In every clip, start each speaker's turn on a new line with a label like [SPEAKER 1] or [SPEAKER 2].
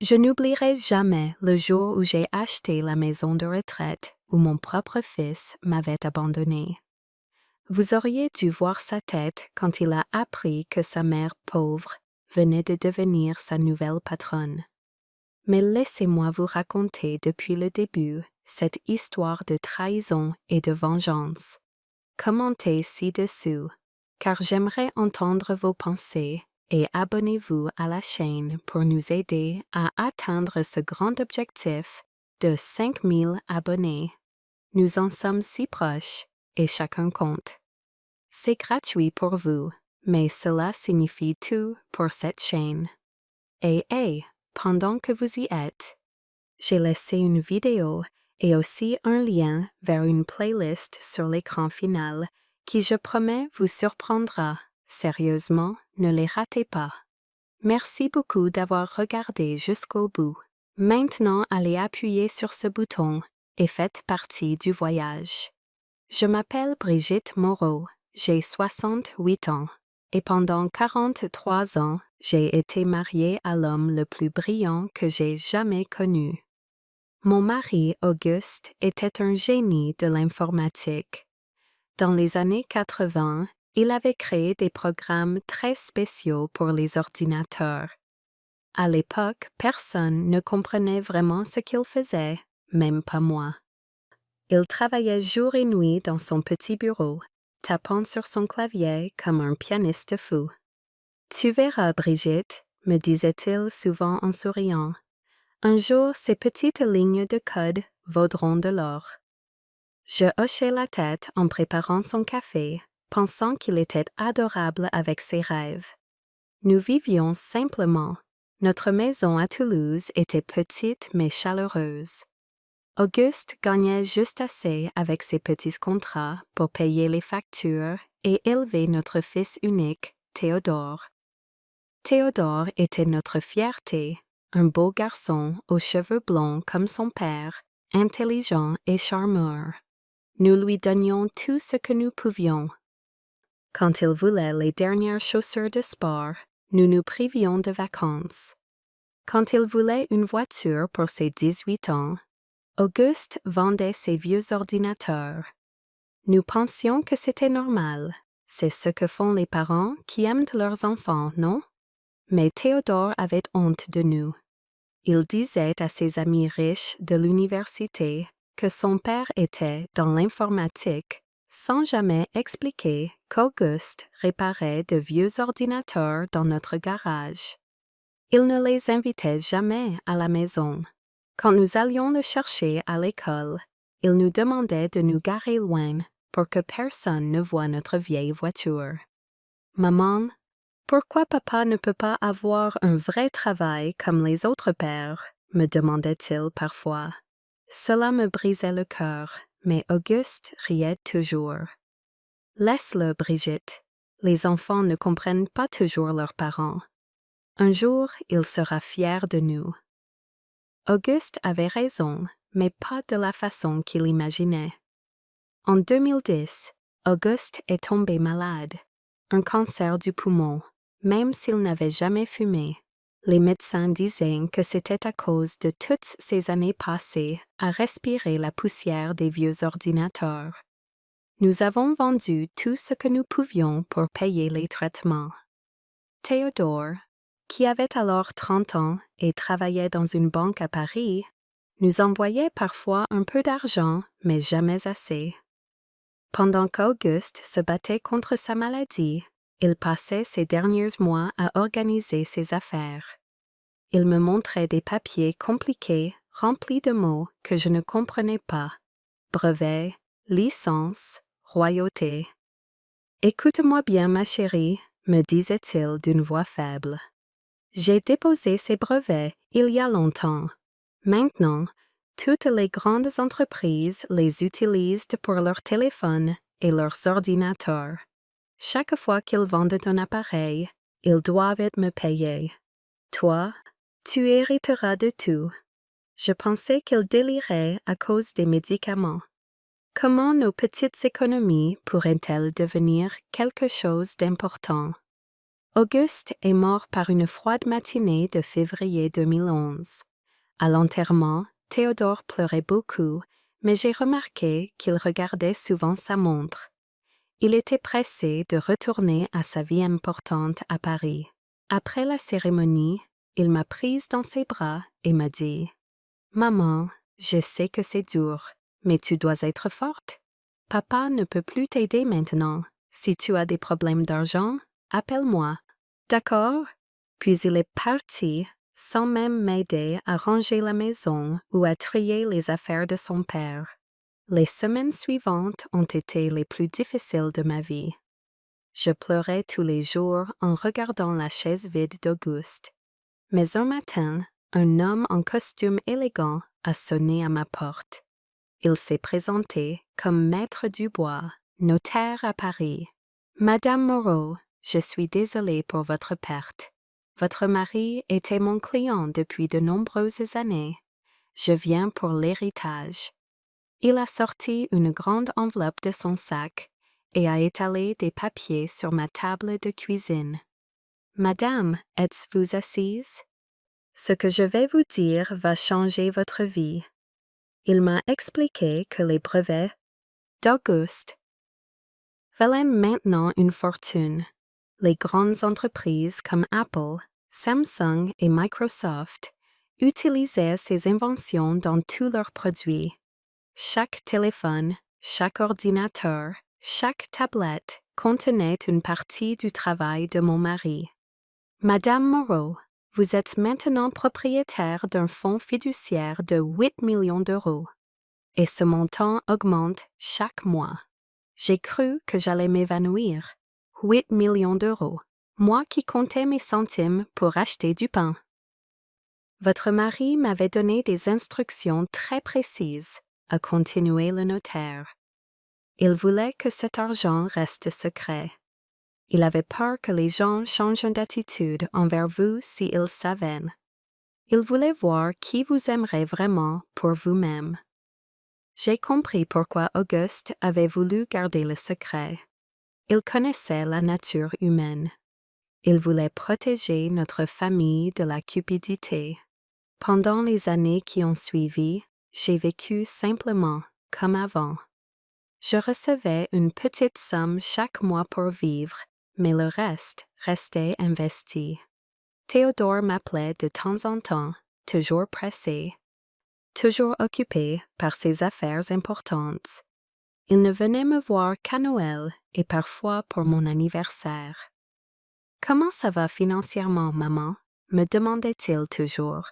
[SPEAKER 1] Je n'oublierai jamais le jour où j'ai acheté la maison de retraite où mon propre fils m'avait abandonné. Vous auriez dû voir sa tête quand il a appris que sa mère pauvre venait de devenir sa nouvelle patronne. Mais laissez-moi vous raconter depuis le début cette histoire de trahison et de vengeance. Commentez ci-dessous, car j'aimerais entendre vos pensées et abonnez-vous à la chaîne pour nous aider à atteindre ce grand objectif de 5000 abonnés. Nous en sommes si proches et chacun compte. C'est gratuit pour vous, mais cela signifie tout pour cette chaîne. Et pendant que vous y êtes, j'ai laissé une vidéo et aussi un lien vers une playlist sur l'écran final qui, je promets, vous surprendra. Sérieusement, ne les ratez pas. Merci beaucoup d'avoir regardé jusqu'au bout. Maintenant, allez appuyer sur ce bouton et faites partie du voyage. Je m'appelle Brigitte Moreau, j'ai 68 ans et pendant 43 ans, j'ai été mariée à l'homme le plus brillant que j'ai jamais connu. Mon mari, Auguste, était un génie de l'informatique. Dans les années 80, il avait créé des programmes très spéciaux pour les ordinateurs. À l'époque, personne ne comprenait vraiment ce qu'il faisait, même pas moi. Il travaillait jour et nuit dans son petit bureau, tapant sur son clavier comme un pianiste fou. « Tu verras, Brigitte, » me disait-il souvent en souriant. « Un jour, ces petites lignes de code vaudront de l'or. » Je hochais la tête en préparant son café, pensant qu'il était adorable avec ses rêves. Nous vivions simplement. Notre maison à Toulouse était petite mais chaleureuse. Auguste gagnait juste assez avec ses petits contrats pour payer les factures et élever notre fils unique, Théodore. Théodore était notre fierté, un beau garçon aux cheveux blonds comme son père, intelligent et charmeur. Nous lui donnions tout ce que nous pouvions. Quand il voulait les dernières chaussures de sport, nous nous privions de vacances. Quand il voulait une voiture pour ses 18 ans, Auguste vendait ses vieux ordinateurs. Nous pensions que c'était normal. C'est ce que font les parents qui aiment leurs enfants, non? Mais Théodore avait honte de nous. Il disait à ses amis riches de l'université que son père était dans l'informatique, sans jamais expliquer qu'Auguste réparait de vieux ordinateurs dans notre garage. Il ne les invitait jamais à la maison. Quand nous allions le chercher à l'école, il nous demandait de nous garer loin pour que personne ne voie notre vieille voiture. « Maman, pourquoi papa ne peut pas avoir un vrai travail comme les autres pères ?» me demandait-il parfois. Cela me brisait le cœur, mais Auguste riait toujours. « Laisse-le, Brigitte. Les enfants ne comprennent pas toujours leurs parents. Un jour, il sera fier de nous. » Auguste avait raison, mais pas de la façon qu'il imaginait. En 2010, Auguste est tombé malade, un cancer du poumon, même s'il n'avait jamais fumé. Les médecins disaient que c'était à cause de toutes ces années passées à respirer la poussière des vieux ordinateurs. Nous avons vendu tout ce que nous pouvions pour payer les traitements. Théodore, qui avait alors 30 ans et travaillait dans une banque à Paris, nous envoyait parfois un peu d'argent, mais jamais assez. Pendant qu'Auguste se battait contre sa maladie, il passait ses derniers mois à organiser ses affaires. Il me montrait des papiers compliqués remplis de mots que je ne comprenais pas. Brevet, licence, royauté. « Écoute-moi bien, ma chérie, » me disait-il d'une voix faible. « J'ai déposé ces brevets il y a longtemps. Maintenant, toutes les grandes entreprises les utilisent pour leurs téléphones et leurs ordinateurs. Chaque fois qu'ils vendent un appareil, ils doivent me payer. Toi, tu hériteras de tout. » Je pensais qu'il délirait à cause des médicaments. Comment nos petites économies pourraient-elles devenir quelque chose d'important? Auguste est mort par une froide matinée de février 2011. À l'enterrement, Théodore pleurait beaucoup, mais j'ai remarqué qu'il regardait souvent sa montre. Il était pressé de retourner à sa vie importante à Paris. Après la cérémonie, il m'a prise dans ses bras et m'a dit « Maman, je sais que c'est dur, mais tu dois être forte. Papa ne peut plus t'aider maintenant. Si tu as des problèmes d'argent, appelle-moi. » D'accord? Puis il est parti sans même m'aider à ranger la maison ou à trier les affaires de son père. Les semaines suivantes ont été les plus difficiles de ma vie. Je pleurais tous les jours en regardant la chaise vide d'Auguste. Mais un matin, un homme en costume élégant a sonné à ma porte. Il s'est présenté comme maître Dubois, notaire à Paris. « Madame Moreau, je suis désolé pour votre perte. Votre mari était mon client depuis de nombreuses années. Je viens pour l'héritage. » Il a sorti une grande enveloppe de son sac et a étalé des papiers sur ma table de cuisine. « Madame, êtes-vous assise? Ce que je vais vous dire va changer votre vie. » Il m'a expliqué que les brevets d'Auguste valaient maintenant une fortune. Les grandes entreprises comme Apple, Samsung et Microsoft utilisaient ces inventions dans tous leurs produits. Chaque téléphone, chaque ordinateur, chaque tablette contenait une partie du travail de mon mari. Madame Moreau, vous êtes maintenant propriétaire d'un fonds fiduciaire de 8 millions d'euros. Et ce montant augmente chaque mois. J'ai cru que j'allais m'évanouir. 8 millions d'euros. Moi qui comptais mes centimes pour acheter du pain. Votre mari m'avait donné des instructions très précises, a continué le notaire. Il voulait que cet argent reste secret. Il avait peur que les gens changent d'attitude envers vous s'ils savaient. Il voulait voir qui vous aimerait vraiment pour vous-même. J'ai compris pourquoi Auguste avait voulu garder le secret. Il connaissait la nature humaine. Il voulait protéger notre famille de la cupidité. Pendant les années qui ont suivi, j'ai vécu simplement, comme avant. Je recevais une petite somme chaque mois pour vivre, mais le reste restait investi. Théodore m'appelait de temps en temps, toujours pressé, toujours occupé par ses affaires importantes. Il ne venait me voir qu'à Noël et parfois pour mon anniversaire. « Comment ça va financièrement, maman? » me demandait-il toujours.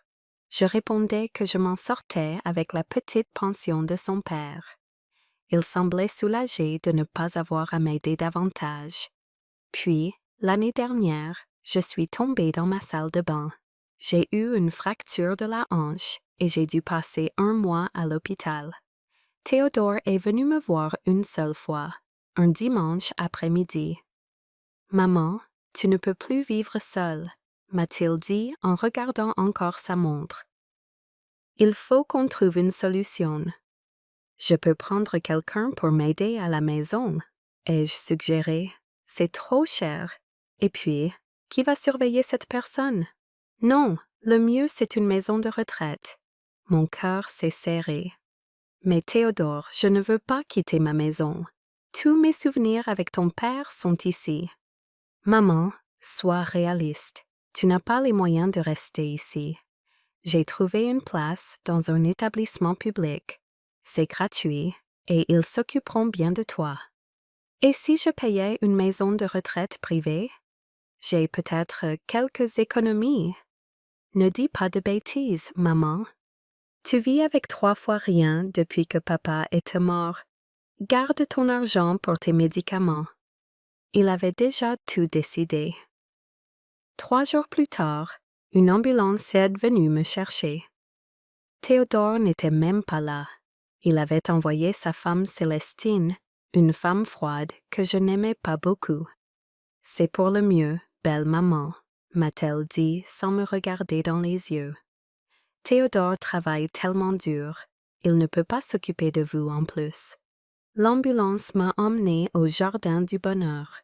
[SPEAKER 1] Je répondais que je m'en sortais avec la petite pension de son père. Il semblait soulagé de ne pas avoir à m'aider davantage. Puis, l'année dernière, je suis tombée dans ma salle de bain. J'ai eu une fracture de la hanche et j'ai dû passer 1 mois à l'hôpital. Théodore est venu me voir une seule fois, un dimanche après-midi. « Maman, tu ne peux plus vivre seule, » m'a-t-il dit en regardant encore sa montre. « Il faut qu'on trouve une solution. »« Je peux prendre quelqu'un pour m'aider à la maison, » ai-je suggéré. « C'est trop cher. Et puis, qui va surveiller cette personne? » « Non, le mieux c'est une maison de retraite. » Mon cœur s'est serré. « Mais Théodore, je ne veux pas quitter ma maison. Tous mes souvenirs avec ton père sont ici. » « Maman, sois réaliste. Tu n'as pas les moyens de rester ici. J'ai trouvé une place dans un établissement public. C'est gratuit et ils s'occuperont bien de toi. Et si je payais une maison de retraite privée? J'ai peut-être quelques économies. Ne dis pas de bêtises, maman. Tu vis avec 3 fois rien depuis que papa était mort. Garde ton argent pour tes médicaments. » Il avait déjà tout décidé. 3 jours plus tard, une ambulance est venue me chercher. Théodore n'était même pas là. Il avait envoyé sa femme Célestine, une femme froide que je n'aimais pas beaucoup. « C'est pour le mieux, belle maman, » m'a-t-elle dit sans me regarder dans les yeux. « Théodore travaille tellement dur, il ne peut pas s'occuper de vous en plus. » L'ambulance m'a emmenée au Jardin du Bonheur,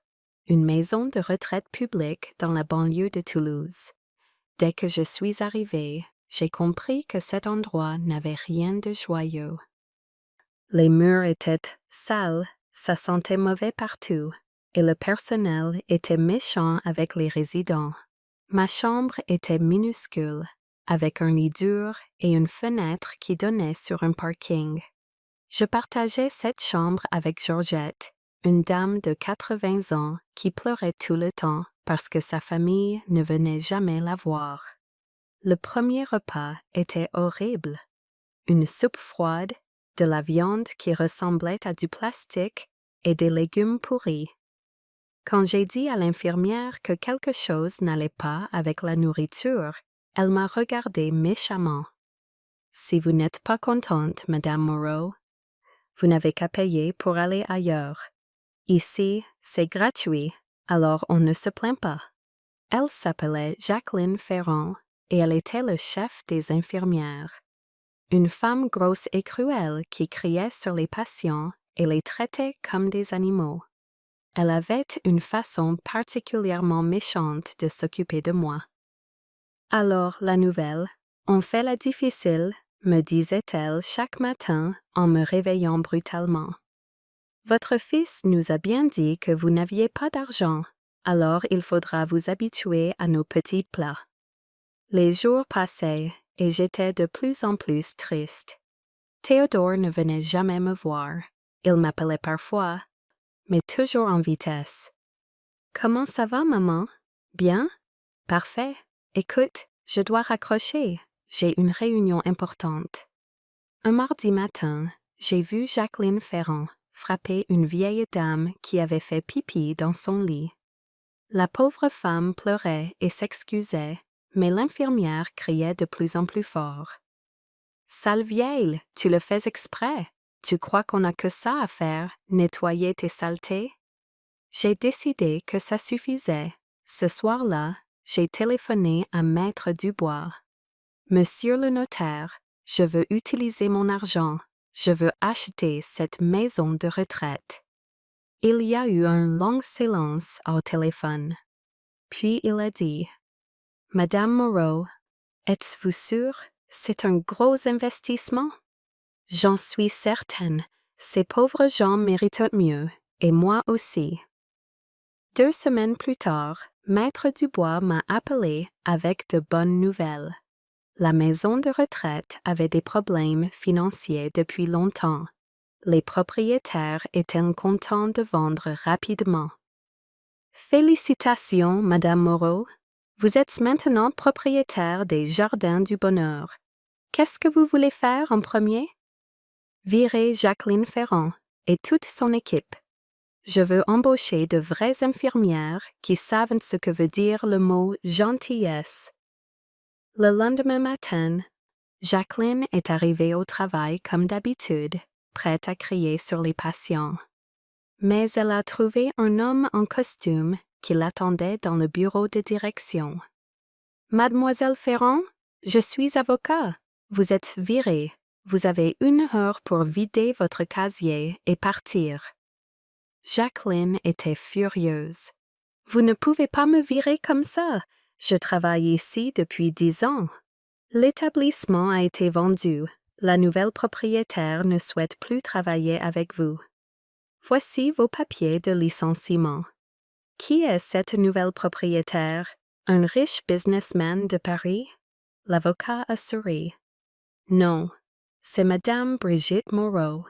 [SPEAKER 1] une maison de retraite publique dans la banlieue de Toulouse. Dès que je suis arrivée, j'ai compris que cet endroit n'avait rien de joyeux. Les murs étaient sales, ça sentait mauvais partout, et le personnel était méchant avec les résidents. Ma chambre était minuscule, avec un lit dur et une fenêtre qui donnait sur un parking. Je partageais cette chambre avec Georgette, une dame de 80 ans qui pleurait tout le temps parce que sa famille ne venait jamais la voir. Le premier repas était horrible. Une soupe froide, de la viande qui ressemblait à du plastique et des légumes pourris. Quand j'ai dit à l'infirmière que quelque chose n'allait pas avec la nourriture, elle m'a regardé méchamment. « Si vous n'êtes pas contente, Madame Moreau, vous n'avez qu'à payer pour aller ailleurs. Ici, c'est gratuit, alors on ne se plaint pas. » Elle s'appelait Jacqueline Ferrand et elle était le chef des infirmières. Une femme grosse et cruelle qui criait sur les patients et les traitait comme des animaux. Elle avait une façon particulièrement méchante de s'occuper de moi. Alors la nouvelle, on fait la difficile, me disait-elle chaque matin en me réveillant brutalement. Votre fils nous a bien dit que vous n'aviez pas d'argent, alors il faudra vous habituer à nos petits plats. Les jours passaient et j'étais de plus en plus triste. Théodore ne venait jamais me voir. Il m'appelait parfois, mais toujours en vitesse. « Comment ça va, maman? Bien? Parfait. Écoute, je dois raccrocher. J'ai une réunion importante. » Un mardi matin, j'ai vu Jacqueline Ferrand frapper une vieille dame qui avait fait pipi dans son lit. La pauvre femme pleurait et s'excusait, mais l'infirmière criait de plus en plus fort. « Sale vieille, tu le fais exprès. Tu crois qu'on n'a que ça à faire, nettoyer tes saletés? » J'ai décidé que ça suffisait. Ce soir-là, j'ai téléphoné à Maître Dubois. « Monsieur le notaire, je veux utiliser mon argent. Je veux acheter cette maison de retraite. » Il y a eu un long silence au téléphone. Puis il a dit « Madame Moreau, êtes-vous sûre? C'est un gros investissement? » « J'en suis certaine. Ces pauvres gens méritent mieux, et moi aussi. » 2 semaines plus tard, Maître Dubois m'a appelé avec de bonnes nouvelles. La maison de retraite avait des problèmes financiers depuis longtemps. Les propriétaires étaient contents de vendre rapidement. « Félicitations, Madame Moreau. Vous êtes maintenant propriétaire des Jardins du Bonheur. Qu'est-ce que vous voulez faire en premier? » « Virer Jacqueline Ferrand et toute son équipe. Je veux embaucher de vraies infirmières qui savent ce que veut dire le mot gentillesse. » Le lendemain matin, Jacqueline est arrivée au travail comme d'habitude, prête à crier sur les patients. Mais elle a trouvé un homme en costume qui l'attendait dans le bureau de direction. « Mademoiselle Ferrand, je suis avocat. Vous êtes virée. Vous avez 1 heure pour vider votre casier et partir. » Jacqueline était furieuse. « Vous ne pouvez pas me virer comme ça. Je travaille ici depuis 10 ans. L'établissement a été vendu. La nouvelle propriétaire ne souhaite plus travailler avec vous. Voici vos papiers de licenciement. » Qui est cette nouvelle propriétaire? Un riche businessman de Paris? L'avocat a souri. « Non, c'est Madame Brigitte Moreau,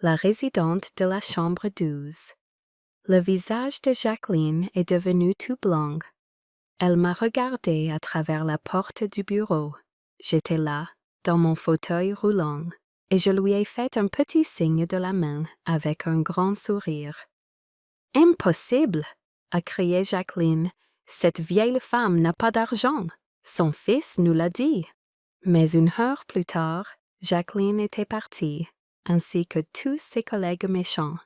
[SPEAKER 1] la résidente de la chambre 12. » Le visage de Jacqueline est devenu tout blanc. Elle m'a regardé à travers la porte du bureau. J'étais là, dans mon fauteuil roulant, et je lui ai fait un petit signe de la main avec un grand sourire. « Impossible! » a crié Jacqueline. « Cette vieille femme n'a pas d'argent. Son fils nous l'a dit. » Mais 1 heure plus tard, Jacqueline était partie, ainsi que tous ses collègues méchants.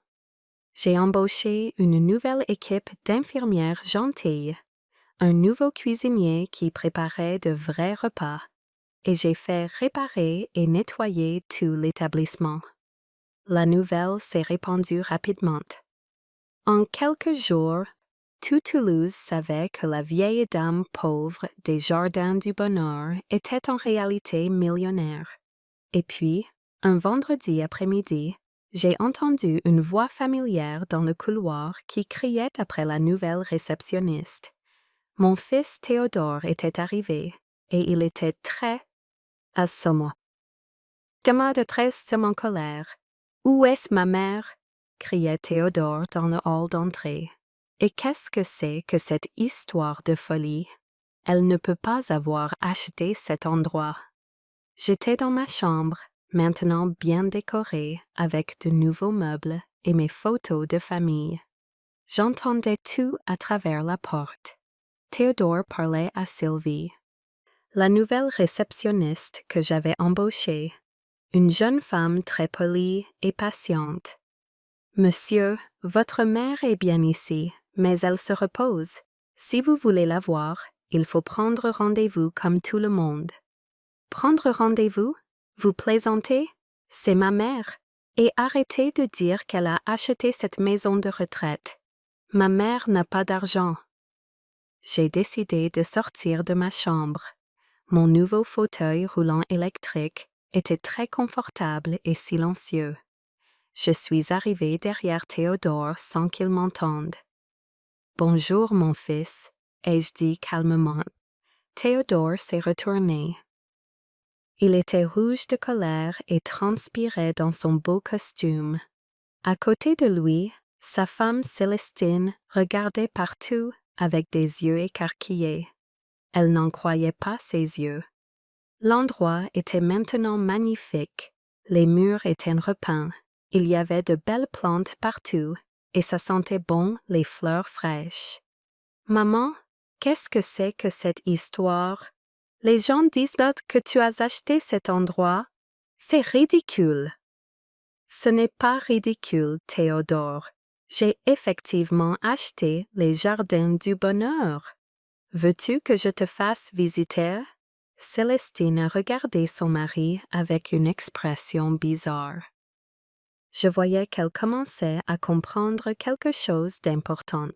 [SPEAKER 1] J'ai embauché une nouvelle équipe d'infirmières gentilles, un nouveau cuisinier qui préparait de vrais repas, et j'ai fait réparer et nettoyer tout l'établissement. La nouvelle s'est répandue rapidement. En quelques jours, tout Toulouse savait que la vieille dame pauvre des Jardins du Bonheur était en réalité millionnaire. Et puis, un vendredi après-midi, j'ai entendu une voix familière dans le couloir qui criait après la nouvelle réceptionniste. Mon fils Théodore était arrivé, et il était très assommé. Ma détresse se mon colère. Où est ma mère? Criait Théodore dans le hall d'entrée. Et qu'est-ce que c'est que cette histoire de folie? Elle ne peut pas avoir acheté cet endroit. J'étais dans ma chambre, maintenant bien décorée avec de nouveaux meubles et mes photos de famille. J'entendais tout à travers la porte. Théodore parlait à Sylvie. La nouvelle réceptionniste que j'avais embauchée, une jeune femme très polie et patiente. Monsieur, votre mère est bien ici, mais elle se repose. Si vous voulez la voir, il faut prendre rendez-vous comme tout le monde. Prendre rendez-vous? Vous plaisantez? C'est ma mère. Et arrêtez de dire qu'elle a acheté cette maison de retraite. Ma mère n'a pas d'argent. J'ai décidé de sortir de ma chambre. Mon nouveau fauteuil roulant électrique était très confortable et silencieux. Je suis arrivée derrière Théodore sans qu'il m'entende. « Bonjour, mon fils », ai-je dit calmement. Théodore s'est retourné. Il était rouge de colère et transpirait dans son beau costume. À côté de lui, sa femme Célestine regardait partout avec des yeux écarquillés. Elle n'en croyait pas ses yeux. L'endroit était maintenant magnifique. Les murs étaient repeints. Il y avait de belles plantes partout et ça sentait bon les fleurs fraîches. « Maman, qu'est-ce que c'est que cette histoire? Les gens disent que tu as acheté cet endroit. C'est ridicule. » Ce n'est pas ridicule, Théodore. J'ai effectivement acheté les Jardins du Bonheur. Veux-tu que je te fasse visiter? Célestine a regardé son mari avec une expression bizarre. Je voyais qu'elle commençait à comprendre quelque chose d'important.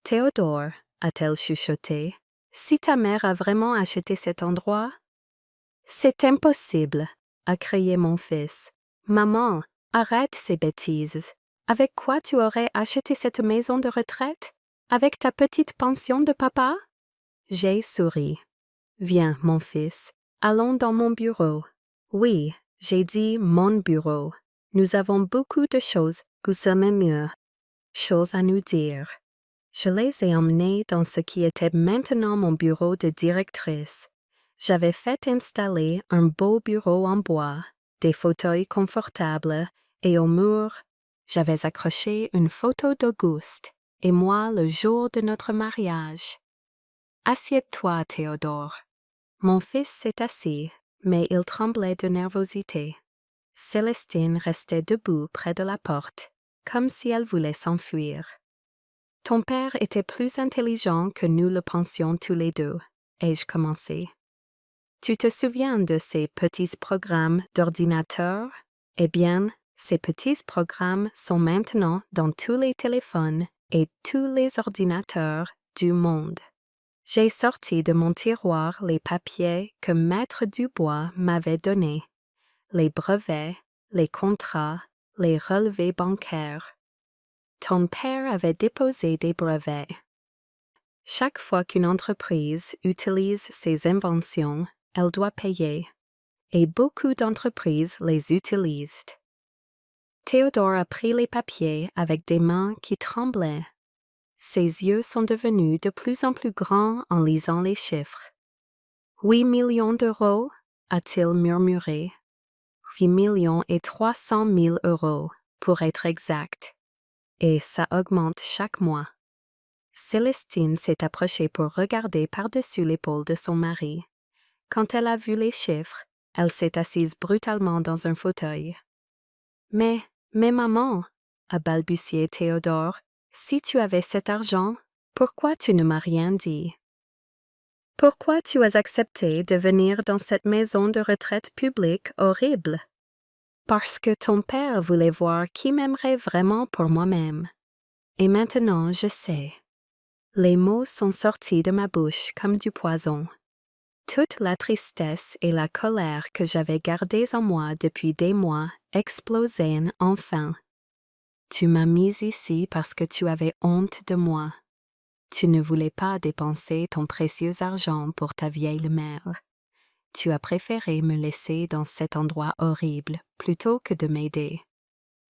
[SPEAKER 1] Théodore, a-t-elle chuchoté, si ta mère a vraiment acheté cet endroit? C'est impossible, a crié mon fils. Maman, arrête ces bêtises. Avec quoi tu aurais acheté cette maison de retraite? Avec ta petite pension de papa? J'ai souri. Viens, mon fils, allons dans mon bureau. Oui, j'ai dit mon bureau. Nous avons beaucoup de choses, vous sommes mieux. Choses à nous dire. Je les ai emmenés dans ce qui était maintenant mon bureau de directrice. J'avais fait installer un beau bureau en bois, des fauteuils confortables, et au mur, j'avais accroché une photo d'Auguste et moi le jour de notre mariage. Assieds-toi, Théodore. Mon fils s'est assis, mais il tremblait de nervosité. Célestine restait debout près de la porte, comme si elle voulait s'enfuir. Ton père était plus intelligent que nous le pensions tous les deux, ai-je commencé. Tu te souviens de ces petits programmes d'ordinateur? Eh bien, ces petits programmes sont maintenant dans tous les téléphones et tous les ordinateurs du monde. J'ai sorti de mon tiroir les papiers que Maître Dubois m'avait donnés, les brevets, les contrats, les relevés bancaires. Ton père avait déposé des brevets. Chaque fois qu'une entreprise utilise ses inventions, elle doit payer, et beaucoup d'entreprises les utilisent. Théodore a pris les papiers avec des mains qui tremblaient. Ses yeux sont devenus de plus en plus grands en lisant les chiffres. 8 millions d'euros, a-t-il murmuré. 8 millions et 300 000 euros, pour être exact. Et ça augmente chaque mois. Célestine s'est approchée pour regarder par-dessus l'épaule de son mari. Quand elle a vu les chiffres, elle s'est assise brutalement dans un fauteuil. Mais maman, a balbutié Théodore, si tu avais cet argent, pourquoi tu ne m'as rien dit? Pourquoi tu as accepté de venir dans cette maison de retraite publique horrible? Parce que ton père voulait voir qui m'aimerait vraiment pour moi-même. Et maintenant, je sais. Les mots sont sortis de ma bouche comme du poison. Toute la tristesse et la colère que j'avais gardées en moi depuis des mois explosaient enfin. Tu m'as mise ici parce que tu avais honte de moi. Tu ne voulais pas dépenser ton précieux argent pour ta vieille mère. Tu as préféré me laisser dans cet endroit horrible plutôt que de m'aider.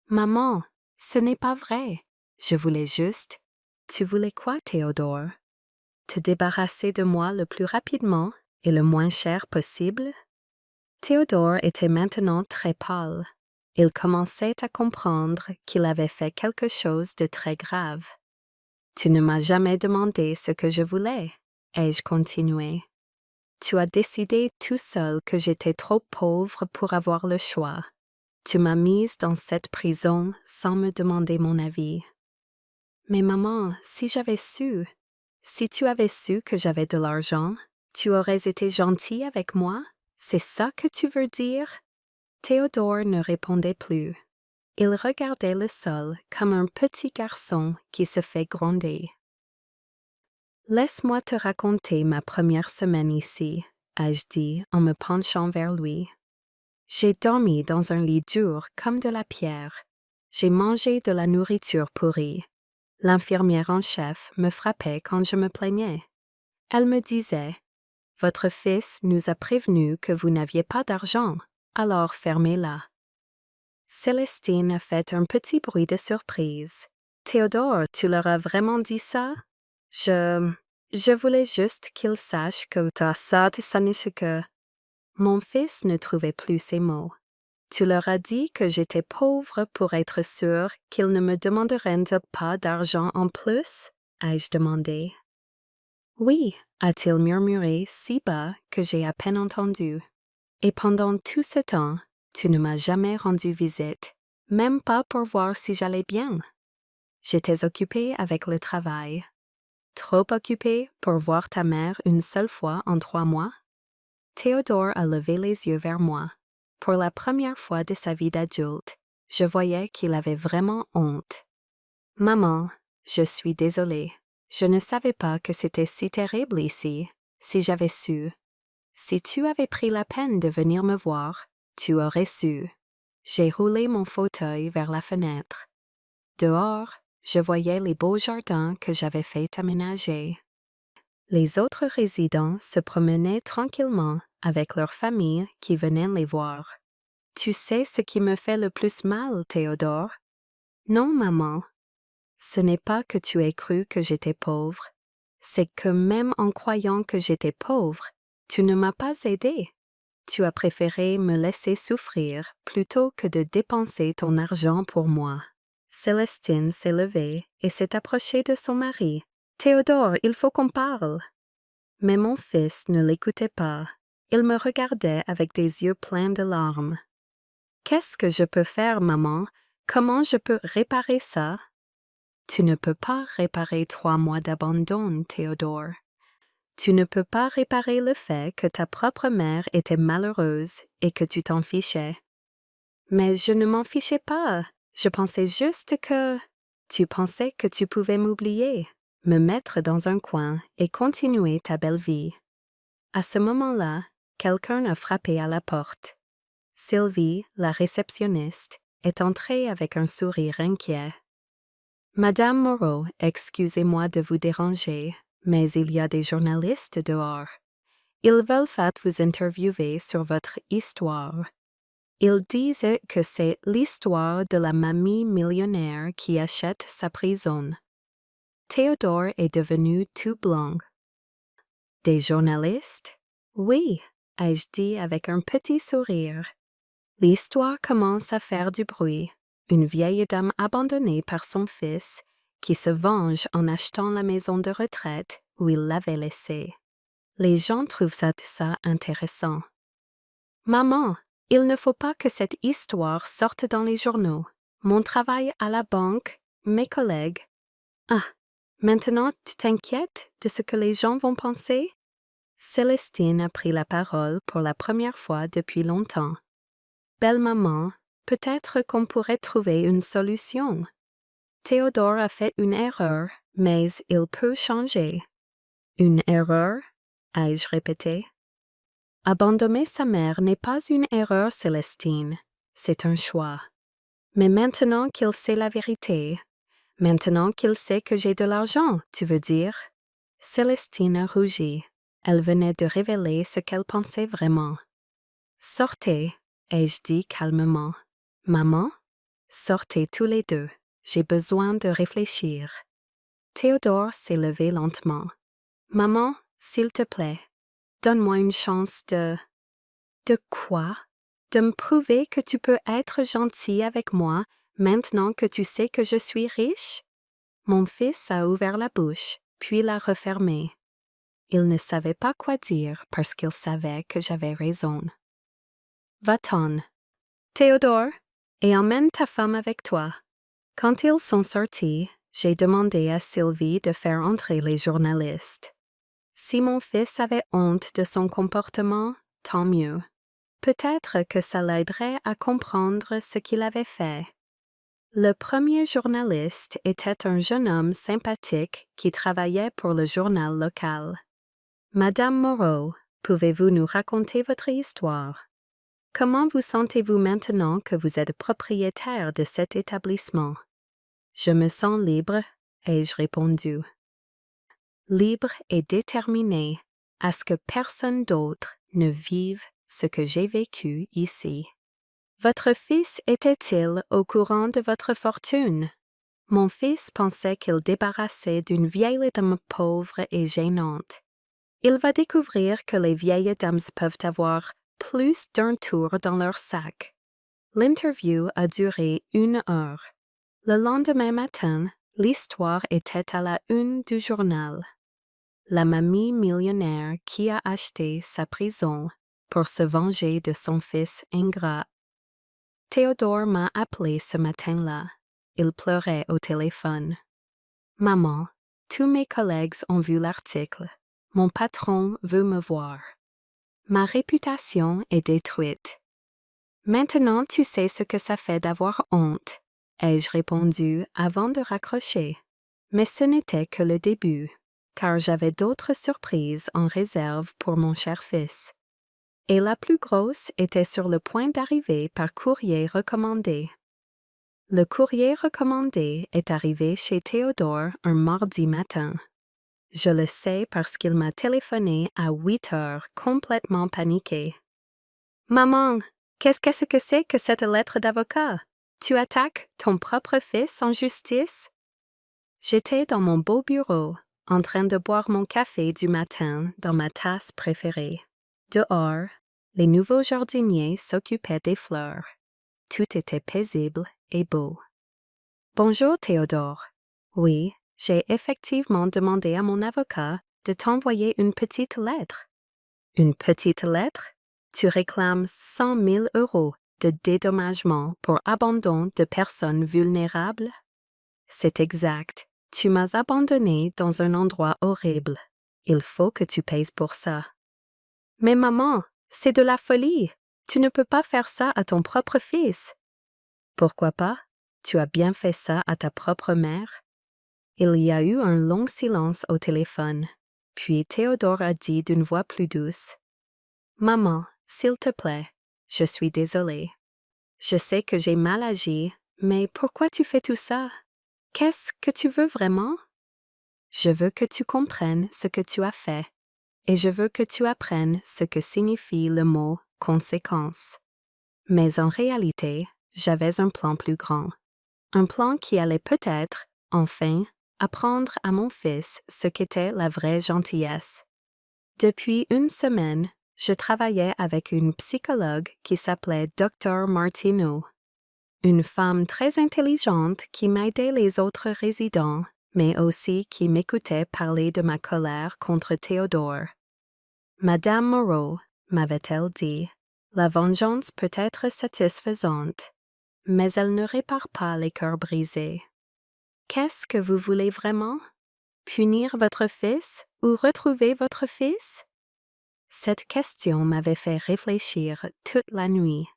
[SPEAKER 1] Maman, ce n'est pas vrai. Je voulais juste... Tu voulais quoi, Théodore? Te débarrasser de moi le plus rapidement et le moins cher possible? Théodore était maintenant très pâle. Il commençait à comprendre qu'il avait fait quelque chose de très grave. Tu ne m'as jamais demandé ce que je voulais, ai-je continué. Tu as décidé tout seul que j'étais trop pauvre pour avoir le choix. Tu m'as mise dans cette prison sans me demander mon avis. Mais maman, si tu avais su que j'avais de l'argent, tu aurais été gentille avec moi? C'est ça que tu veux dire? Théodore ne répondait plus. Il regardait le sol comme un petit garçon qui se fait gronder. Laisse-moi te raconter ma première semaine ici, ai-je dit en me penchant vers lui. J'ai dormi dans un lit dur comme de la pierre. J'ai mangé de la nourriture pourrie. L'infirmière en chef me frappait quand je me plaignais. Elle me disait « Votre fils nous a prévenus que vous n'aviez pas d'argent, alors fermez-la. » Célestine a fait un petit bruit de surprise. « Théodore, tu leur as vraiment dit ça? » Je voulais juste qu'ils sachent que t'as ça que... Mon fils ne trouvait plus ses mots. Tu leur as dit que j'étais pauvre pour être sûr qu'ils ne me demanderaient pas d'argent en plus? Ai-je demandé. Oui, a-t-il murmuré si bas que j'ai à peine entendu. Et pendant tout ce temps, tu ne m'as jamais rendu visite, même pas pour voir si j'allais bien. J'étais occupée avec le travail. Trop occupée pour voir ta mère une seule fois en 3 mois? Théodore a levé les yeux vers moi. Pour la première fois de sa vie d'adulte, je voyais qu'il avait vraiment honte. « Maman, je suis désolée. Je ne savais pas que c'était si terrible ici. Si j'avais su. Si tu avais pris la peine de venir me voir, tu aurais su. » J'ai roulé mon fauteuil vers la fenêtre. Dehors, je voyais les beaux jardins que j'avais fait aménager. Les autres résidents se promenaient tranquillement avec leurs familles qui venaient les voir. « Tu sais ce qui me fait le plus mal, Théodore? »« Non, maman. » Ce n'est pas que tu aies cru que j'étais pauvre. C'est que même en croyant que j'étais pauvre, tu ne m'as pas aidé. Tu as préféré me laisser souffrir plutôt que de dépenser ton argent pour moi. Célestine s'est levée et s'est approchée de son mari. « Théodore, il faut qu'on parle. » Mais mon fils ne l'écoutait pas. Il me regardait avec des yeux pleins de larmes. « Qu'est-ce que je peux faire, maman? Comment je peux réparer ça? » Tu ne peux pas réparer 3 mois d'abandon, Théodore. Tu ne peux pas réparer le fait que ta propre mère était malheureuse et que tu t'en fichais. Mais je ne m'en fichais pas. Je pensais juste que... Tu pensais que tu pouvais m'oublier, me mettre dans un coin et continuer ta belle vie. À ce moment-là, quelqu'un a frappé à la porte. Sylvie, la réceptionniste, est entrée avec un sourire inquiet. « Madame Moreau, excusez-moi de vous déranger, mais il y a des journalistes dehors. Ils veulent vous interviewer sur votre histoire. Ils disent que c'est l'histoire de la mamie millionnaire qui achète sa prison. » Théodore est devenu tout blanc. « Des journalistes? Oui, ai-je dit avec un petit sourire. L'histoire commence à faire du bruit. Une vieille dame abandonnée par son fils qui se venge en achetant la maison de retraite où il l'avait laissée. Les gens trouvent ça intéressant. « Maman, il ne faut pas que cette histoire sorte dans les journaux. Mon travail à la banque, mes collègues. Ah, maintenant tu t'inquiètes de ce que les gens vont penser? » Célestine a pris la parole pour la première fois depuis longtemps. « Belle maman, peut-être qu'on pourrait trouver une solution. Théodore a fait une erreur, Mais il peut changer. Une erreur? Ai-je répété. Abandonner sa mère n'est pas une erreur, Célestine. C'est un choix. Mais maintenant qu'il sait la vérité, maintenant qu'il sait que j'ai de l'argent, tu veux dire? Célestine rougit. Elle venait de révéler ce qu'elle pensait vraiment. Sortez, ai-je dit calmement. Maman? Sortez tous les deux. J'ai besoin de réfléchir. Théodore s'est levé lentement. Maman, s'il te plaît, donne-moi une chance de... De quoi? De me prouver que tu peux être gentil avec moi maintenant que tu sais que je suis riche? Mon fils a ouvert la bouche, puis l'a refermée. Il ne savait pas quoi dire parce qu'il savait que j'avais raison. Va-t'en, Théodore, et emmène ta femme avec toi. Quand ils sont sortis, j'ai demandé à Sylvie de faire entrer les journalistes. Si mon fils avait honte de son comportement, tant mieux. Peut-être que ça l'aiderait à comprendre ce qu'il avait fait. Le premier journaliste était un jeune homme sympathique qui travaillait pour le journal local. Madame Moreau, pouvez-vous nous raconter votre histoire? Comment vous sentez-vous maintenant que vous êtes propriétaire de cet établissement? Je me sens libre, ai-je répondu. Libre et déterminé à ce que personne d'autre ne vive ce que j'ai vécu ici. Votre fils était-il au courant de votre fortune? Mon fils pensait qu'il débarrassait d'une vieille dame pauvre et gênante. Il va découvrir que les vieilles dames peuvent avoir plus d'un tour dans leur sac. L'interview a duré 1 heure. Le lendemain matin, l'histoire était à la une du journal. La mamie millionnaire qui a acheté sa prison pour se venger de son fils ingrat. Théodore m'a appelé ce matin-là. Il pleurait au téléphone. Maman, tous mes collègues ont vu l'article. Mon patron veut me voir. Ma réputation est détruite. Maintenant tu sais ce que ça fait d'avoir honte, ai-je répondu avant de raccrocher. Mais ce n'était que le début, car j'avais d'autres surprises en réserve pour mon cher fils. Et la plus grosse était sur le point d'arriver par courrier recommandé. Le courrier recommandé est arrivé chez Théodore un mardi matin. Je le sais parce qu'il m'a téléphoné à 8 heures complètement paniqué. « Maman, qu'est-ce que c'est que cette lettre d'avocat? Tu attaques ton propre fils en justice? » J'étais dans mon beau bureau, en train de boire mon café du matin dans ma tasse préférée. Dehors, les nouveaux jardiniers s'occupaient des fleurs. Tout était paisible et beau. « Bonjour Théodore. Oui, j'ai effectivement demandé à mon avocat de t'envoyer une petite lettre. » Une petite lettre? Tu réclames 100 000 € de dédommagement pour abandon de personnes vulnérables? C'est exact. Tu m'as abandonné dans un endroit horrible. Il faut que tu payes pour ça. Mais maman, c'est de la folie. Tu ne peux pas faire ça à ton propre fils. Pourquoi pas? Tu as bien fait ça à ta propre mère. Il y a eu un long silence au téléphone. Puis Théodore a dit d'une voix plus douce. Maman, s'il te plaît, je suis désolée. Je sais que j'ai mal agi, mais pourquoi tu fais tout ça? Qu'est-ce que tu veux vraiment? Je veux que tu comprennes ce que tu as fait, et je veux que tu apprennes ce que signifie le mot conséquence. Mais en réalité, j'avais un plan plus grand. Un plan qui allait peut-être, enfin, apprendre à mon fils ce qu'était la vraie gentillesse. Depuis 1 semaine, je travaillais avec une psychologue qui s'appelait Dr. Martineau. Une femme très intelligente qui m'aidait les autres résidents, mais aussi qui m'écoutait parler de ma colère contre Théodore. Madame Moreau, m'avait-elle dit, la vengeance peut être satisfaisante, mais elle ne répare pas les cœurs brisés. Qu'est-ce que vous voulez vraiment? Punir votre fils ou retrouver votre fils? Cette question m'avait fait réfléchir toute la nuit.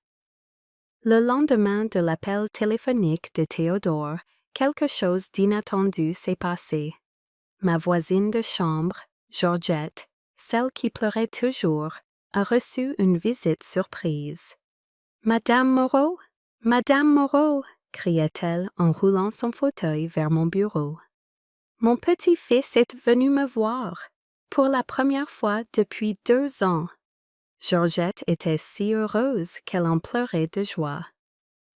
[SPEAKER 1] Le lendemain de l'appel téléphonique de Théodore, quelque chose d'inattendu s'est passé. ma voisine de chambre, Georgette, celle qui pleurait toujours, a reçu une visite surprise. « Madame Moreau! Madame Moreau! » criait-elle en roulant son fauteuil vers mon bureau. « Mon petit-fils est venu me voir, pour la première fois depuis 2 ans. » Georgette était si heureuse qu'elle en pleurait de joie.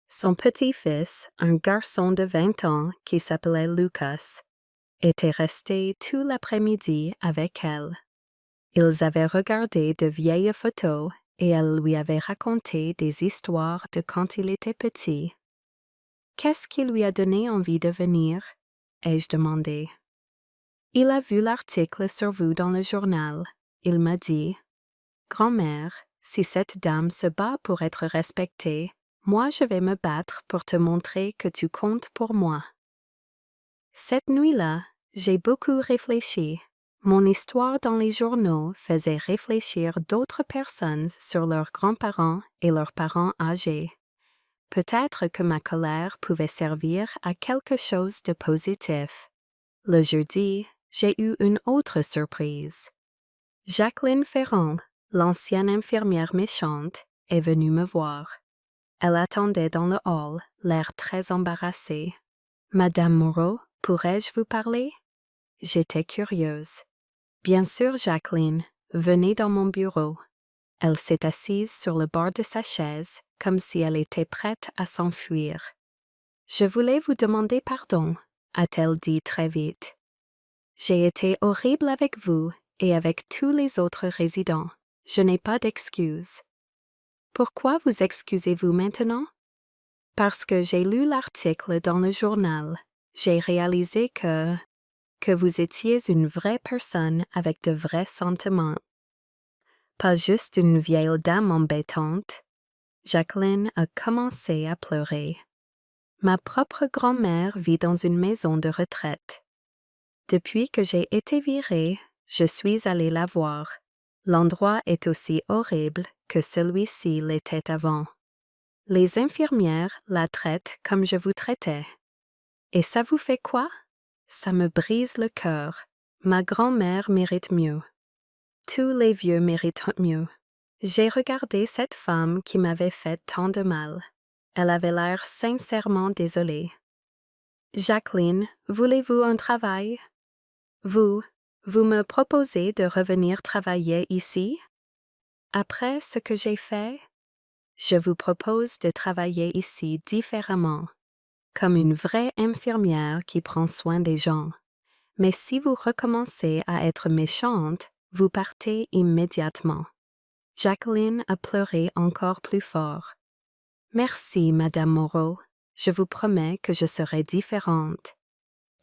[SPEAKER 1] Son petit-fils, un garçon de 20 ans qui s'appelait Lucas, était resté tout l'après-midi avec elle. Ils avaient regardé de vieilles photos et elle lui avait raconté des histoires de quand il était petit. « Qu'est-ce qui lui a donné envie de venir ?» ai-je demandé. « Il a vu l'article sur vous dans le journal. Il m'a dit « Grand-mère, si cette dame se bat pour être respectée, moi je vais me battre pour te montrer que tu comptes pour moi. » Cette nuit-là, j'ai beaucoup réfléchi. Mon histoire dans les journaux faisait réfléchir d'autres personnes sur leurs grands-parents et leurs parents âgés. Peut-être que ma colère pouvait servir à quelque chose de positif. Le jeudi, j'ai eu une autre surprise. Jacqueline Ferrand, l'ancienne infirmière méchante, est venue me voir. Elle attendait dans le hall, l'air très embarrassée. « Madame Moreau, pourrais-je vous parler ?» J'étais curieuse. « Bien sûr, Jacqueline, venez dans mon bureau. » Elle s'est assise sur le bord de sa chaise, comme si elle était prête à s'enfuir. « Je voulais vous demander pardon, » a-t-elle dit très vite. « J'ai été horrible avec vous et avec tous les autres résidents. Je n'ai pas d'excuses. » « Pourquoi vous excusez-vous maintenant? » « Parce que j'ai lu l'article dans le journal. J'ai réalisé que vous étiez une vraie personne avec de vrais sentiments. Pas juste une vieille dame embêtante. » Jacqueline a commencé à pleurer. Ma propre grand-mère vit dans une maison de retraite. Depuis que j'ai été virée, je suis allée la voir. L'endroit est aussi horrible que celui-ci l'était avant. Les infirmières la traitent comme je vous traitais. Et ça vous fait quoi? Ça me brise le cœur. Ma grand-mère mérite mieux. Tous les vieux méritent mieux. J'ai regardé cette femme qui m'avait fait tant de mal. Elle avait l'air sincèrement désolée. « Jacqueline, voulez-vous un travail? Vous me proposez de revenir travailler ici? Après ce que j'ai fait, je vous propose de travailler ici différemment, comme une vraie infirmière qui prend soin des gens. Mais si vous recommencez à être méchante, vous partez immédiatement. » Jacqueline a pleuré encore plus fort. « Merci, Madame Moreau. Je vous promets que je serai différente. »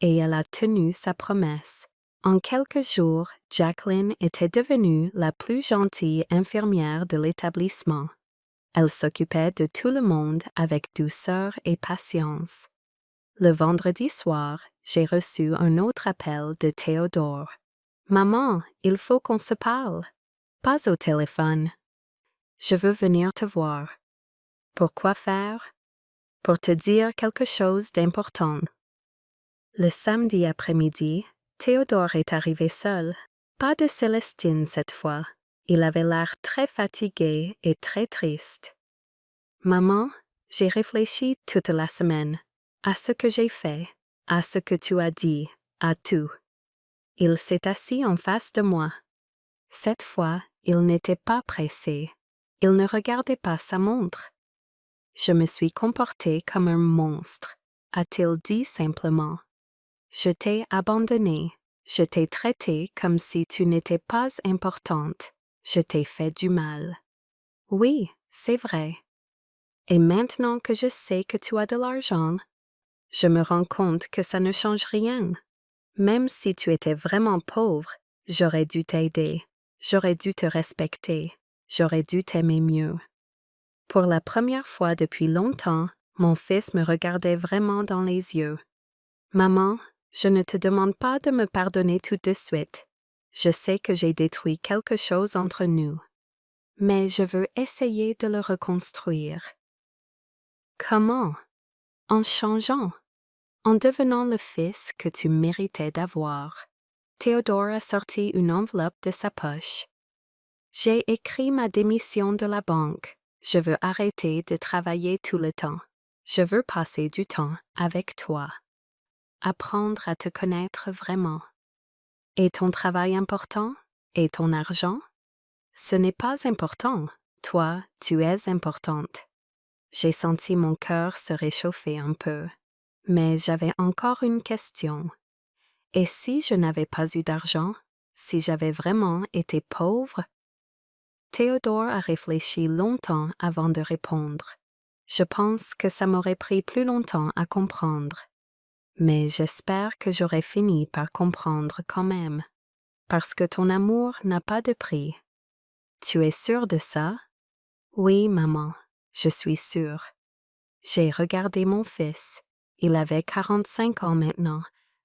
[SPEAKER 1] Et elle a tenu sa promesse. En quelques jours, Jacqueline était devenue la plus gentille infirmière de l'établissement. Elle s'occupait de tout le monde avec douceur et patience. Le vendredi soir, j'ai reçu un autre appel de Théodore. « Maman, il faut qu'on se parle. » « Pas au téléphone. Je veux venir te voir. » « Pourquoi faire? » « Pour te dire quelque chose d'important. » Le samedi après-midi, Théodore est arrivé seul. Pas de Célestine cette fois. Il avait l'air très fatigué et très triste. « Maman, j'ai réfléchi toute la semaine, à ce que j'ai fait, à ce que tu as dit, à tout. » Il s'est assis en face de moi. Cette fois, il n'était pas pressé. Il ne regardait pas sa montre. « Je me suis comporté comme un monstre, » a-t-il dit simplement. « Je t'ai abandonné. Je t'ai traité comme si tu n'étais pas importante. Je t'ai fait du mal. » « Oui, c'est vrai. Et maintenant que je sais que tu as de l'argent, je me rends compte que ça ne change rien. Même si tu étais vraiment pauvre, j'aurais dû t'aider. J'aurais dû te respecter. J'aurais dû t'aimer mieux. » Pour la première fois depuis longtemps, mon fils me regardait vraiment dans les yeux. « Maman, je ne te demande pas de me pardonner tout de suite. Je sais que j'ai détruit quelque chose entre nous. Mais je veux essayer de le reconstruire. » Comment? En changeant. En devenant le fils que tu méritais d'avoir. Théodore a sorti une enveloppe de sa poche. J'ai écrit ma démission de la banque. Je veux arrêter de travailler tout le temps. Je veux passer du temps avec toi. Apprendre à te connaître vraiment. Est ton travail important? Et ton argent? Ce n'est pas important. Toi, tu es importante. J'ai senti mon cœur se réchauffer un peu. Mais j'avais encore une question. Et si je n'avais pas eu d'argent? Si j'avais vraiment été pauvre? Théodore a réfléchi longtemps avant de répondre. Je pense que ça m'aurait pris plus longtemps à comprendre. Mais j'espère que j'aurais fini par comprendre quand même. Parce que ton amour n'a pas de prix. Tu es sûre de ça? Oui, maman, je suis sûre. J'ai regardé mon fils. Il avait 45 ans maintenant,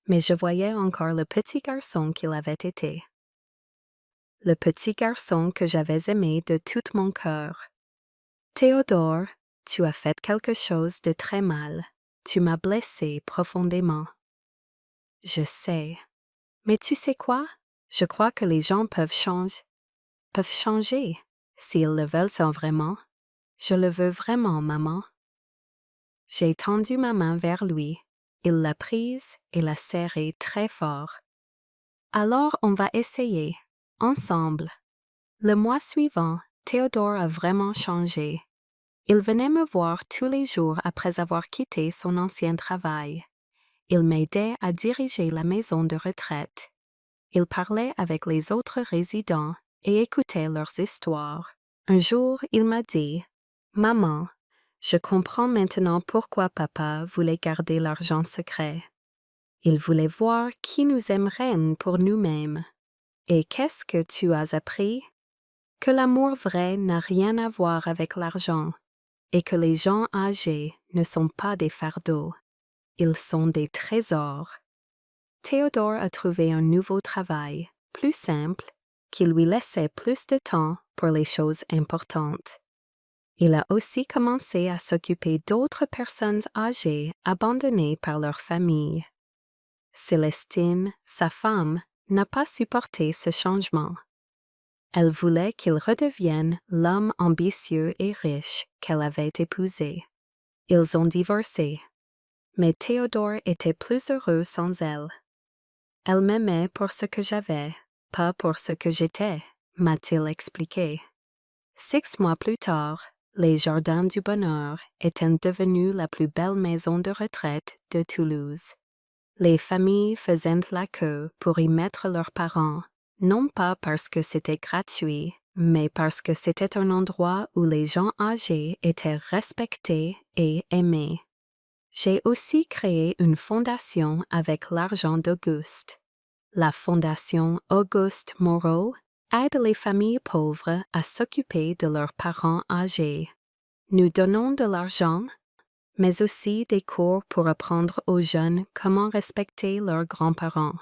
[SPEAKER 1] mais je voyais encore le petit garçon qu'il avait été. Le petit garçon que j'avais aimé de tout mon cœur. Théodore, tu as fait quelque chose de très mal. Tu m'as blessé profondément. Je sais. Mais tu sais quoi? Je crois que les gens peuvent changer, s'ils le veulent vraiment. Je le veux vraiment, maman. J'ai tendu ma main vers lui. Il l'a prise et l'a serrée très fort. Alors on va essayer, ensemble. Le mois suivant, Théodore a vraiment changé. Il venait me voir tous les jours après avoir quitté son ancien travail. Il m'aidait à diriger la maison de retraite. Il parlait avec les autres résidents et écoutait leurs histoires. Un jour, il m'a dit « Maman, je comprends maintenant pourquoi papa voulait garder l'argent secret. Il voulait voir qui nous aimerait pour nous-mêmes. Et qu'est-ce que tu as appris? Que l'amour vrai n'a rien à voir avec l'argent et que les gens âgés ne sont pas des fardeaux. Ils sont des trésors. » Théodore a trouvé un nouveau travail, plus simple, qui lui laissait plus de temps pour les choses importantes. Il a aussi commencé à s'occuper d'autres personnes âgées abandonnées par leur famille. Célestine, sa femme, n'a pas supporté ce changement. Elle voulait qu'il redevienne l'homme ambitieux et riche qu'elle avait épousé. Ils ont divorcé. Mais Théodore était plus heureux sans elle. Elle m'aimait pour ce que j'avais, pas pour ce que j'étais, m'a-t-il expliqué. 6 mois plus tard, les Jardins du Bonheur étaient devenus la plus belle maison de retraite de Toulouse. Les familles faisaient la queue pour y mettre leurs parents, non pas parce que c'était gratuit, mais parce que c'était un endroit où les gens âgés étaient respectés et aimés. J'ai aussi créé une fondation avec l'argent d'Auguste. La fondation Auguste Moreau aide les familles pauvres à s'occuper de leurs parents âgés. Nous donnons de l'argent, mais aussi des cours pour apprendre aux jeunes comment respecter leurs grands-parents.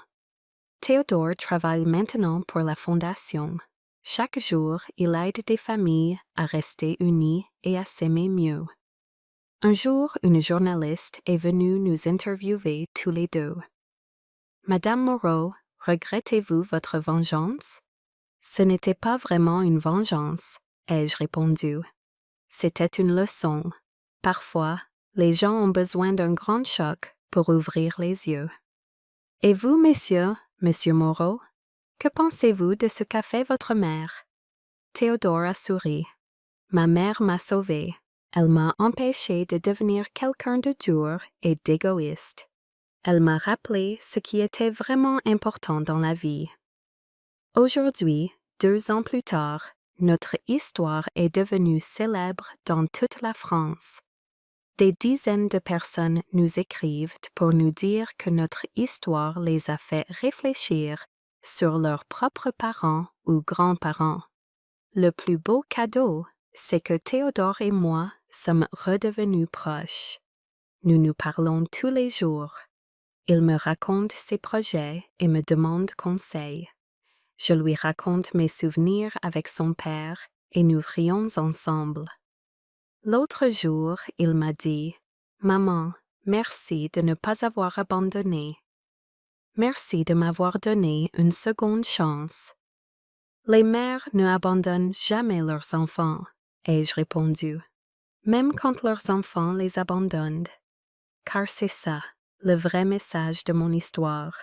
[SPEAKER 1] Théodore travaille maintenant pour la fondation. Chaque jour, il aide des familles à rester unies et à s'aimer mieux. Un jour, une journaliste est venue nous interviewer tous les deux. Madame Moreau, regrettez-vous votre vengeance? Ce n'était pas vraiment une vengeance, ai-je répondu. C'était une leçon. Parfois, les gens ont besoin d'un grand choc pour ouvrir les yeux. Et vous, monsieur Moreau, que pensez-vous de ce qu'a fait votre mère? Théodore a souri. Ma mère m'a sauvée. Elle m'a empêché de devenir quelqu'un de dur et d'égoïste. Elle m'a rappelé ce qui était vraiment important dans la vie. Aujourd'hui, 2 ans plus tard, notre histoire est devenue célèbre dans toute la France. Des dizaines de personnes nous écrivent pour nous dire que notre histoire les a fait réfléchir sur leurs propres parents ou grands-parents. Le plus beau cadeau, c'est que Théodore et moi sommes redevenus proches. Nous nous parlons tous les jours. Il me raconte ses projets et me demande conseil. Je lui raconte mes souvenirs avec son père et nous rions ensemble. L'autre jour, il m'a dit « Maman, merci de ne pas avoir abandonné. » Merci de m'avoir donné une seconde chance. Les mères ne abandonnent jamais leurs enfants, ai-je répondu, même quand leurs enfants les abandonnent. Car c'est ça, le vrai message de mon histoire.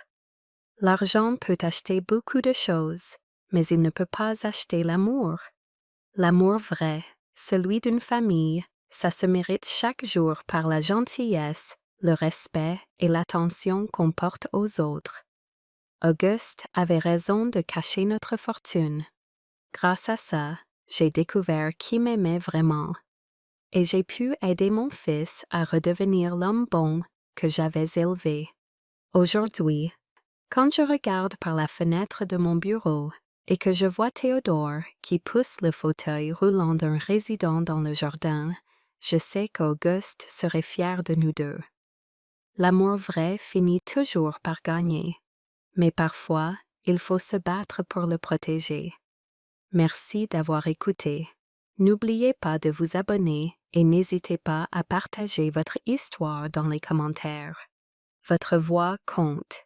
[SPEAKER 1] L'argent peut acheter beaucoup de choses, mais il ne peut pas acheter l'amour. L'amour vrai, celui d'une famille, ça se mérite chaque jour par la gentillesse, le respect et l'attention qu'on porte aux autres. Auguste avait raison de cacher notre fortune. Grâce à ça, j'ai découvert qui m'aimait vraiment. Et j'ai pu aider mon fils à redevenir l'homme bon que j'avais élevé. Aujourd'hui, quand je regarde par la fenêtre de mon bureau et que je vois Théodore qui pousse le fauteuil roulant d'un résident dans le jardin, je sais qu'Auguste serait fier de nous deux. L'amour vrai finit toujours par gagner, mais parfois, il faut se battre pour le protéger. Merci d'avoir écouté. N'oubliez pas de vous abonner et n'hésitez pas à partager votre histoire dans les commentaires. Votre voix compte.